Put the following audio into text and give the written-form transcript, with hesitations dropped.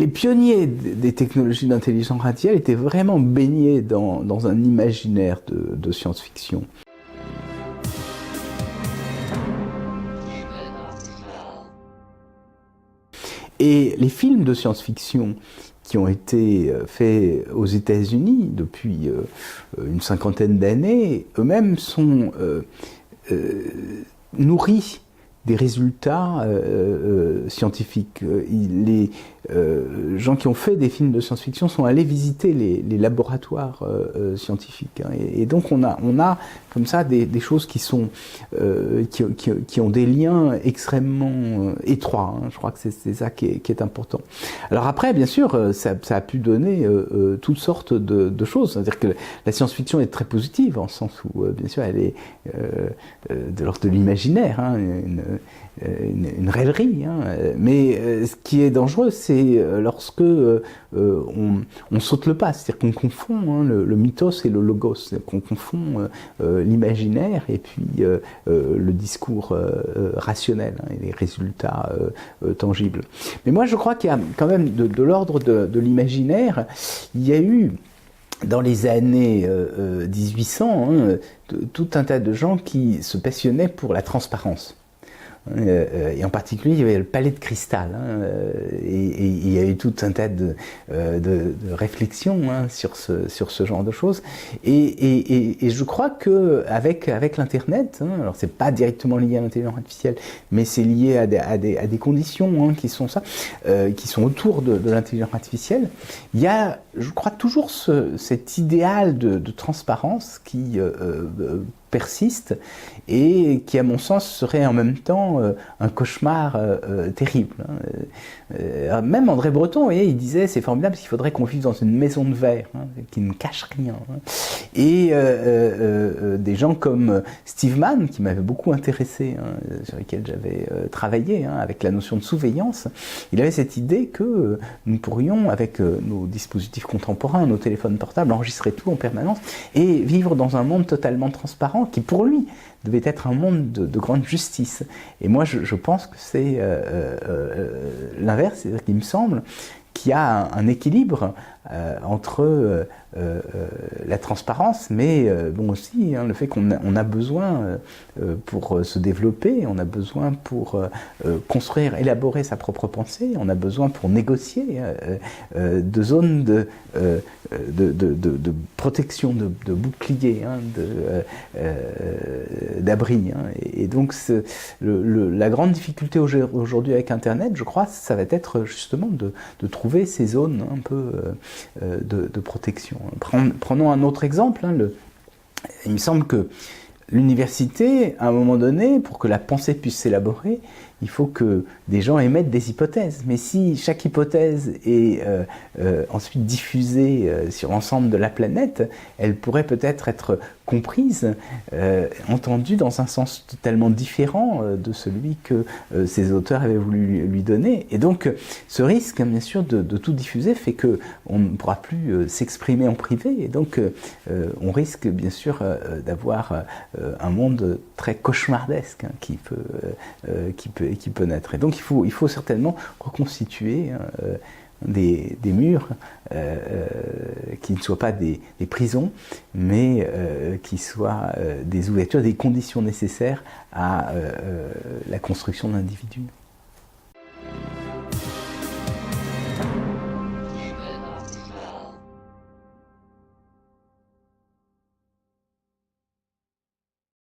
Les pionniers des technologies d'intelligence artificielle étaient vraiment baignés dans un imaginaire de science-fiction. Et les films de science-fiction qui ont été faits aux États-Unis depuis une cinquantaine d'années, eux-mêmes sont nourris des résultats scientifiques. Les gens qui ont fait des films de science-fiction sont allés visiter les laboratoires scientifiques. Hein, et donc on a comme ça des choses qui sont qui ont des liens extrêmement étroits. Hein. Je crois que c'est ça qui est important. Alors après, bien sûr, ça a pu donner toutes sortes de choses. C'est-à-dire que la science-fiction est très positive, en sens où, bien sûr, elle est de l'ordre de l'imaginaire, hein, une rêverie. Hein. Mais ce qui est dangereux, c'est lorsque on saute le pas, c'est-à-dire qu'on confond hein, le mythos et le logos, c'est-à-dire qu'on confond l'imaginaire et puis le discours rationnel hein, et les résultats tangibles. Mais moi, je crois qu'il y a quand même de l'ordre de l'imaginaire, il y a eu dans les années 1800 hein, tout un tas de gens qui se passionnaient pour la transparence. Et en particulier, il y avait le palais de cristal, hein, et il y a eu tout un tas de réflexions hein, sur ce genre de choses. Et je crois que avec l'internet, hein, alors c'est pas directement lié à l'intelligence artificielle, mais c'est lié à des conditions hein, qui sont autour de l'intelligence artificielle. Il y a, je crois, toujours cet idéal de transparence qui persiste et qui, à mon sens, serait en même temps un cauchemar terrible. Même André Breton, vous voyez, il disait c'est formidable parce qu'il faudrait qu'on vive dans une maison de verre hein, qui ne cache rien. Hein. Et des gens comme Steve Mann, qui m'avait beaucoup intéressé, hein, sur lesquels j'avais travaillé hein, avec la notion de surveillance, il avait cette idée que nous pourrions, avec nos dispositifs contemporains, nos téléphones portables, enregistrer tout en permanence et vivre dans un monde totalement transparent qui, pour lui, devait être un monde de grande justice. Et moi, je pense que c'est l'inverse, c'est-à-dire qu'il me semble qu'il y a un équilibre entre la transparence, mais bon aussi hein, le fait qu'on a besoin pour se développer, on a besoin pour construire, élaborer sa propre pensée, on a besoin pour négocier de zones de protection, de bouclier, hein, d'abri. Hein. Et donc la grande difficulté aujourd'hui avec Internet, je crois, ça va être justement de trouver ces zones un peu de protection. Prenons un autre exemple. Hein, il me semble que l'université, à un moment donné, pour que la pensée puisse s'élaborer, il faut que des gens émettent des hypothèses. Mais si chaque hypothèse est ensuite diffusée sur l'ensemble de la planète, elle pourrait peut-être être comprise, entendue dans un sens totalement différent de celui que ces auteurs avaient voulu lui donner. Et donc, ce risque, bien sûr, de tout diffuser fait qu'on ne pourra plus s'exprimer en privé. Et donc, on risque, bien sûr, d'avoir un monde très cauchemardesque hein, qui peut naître. Et donc il faut certainement reconstituer des murs qui ne soient pas des prisons, mais qui soient des ouvertures, des conditions nécessaires à la construction d'individus.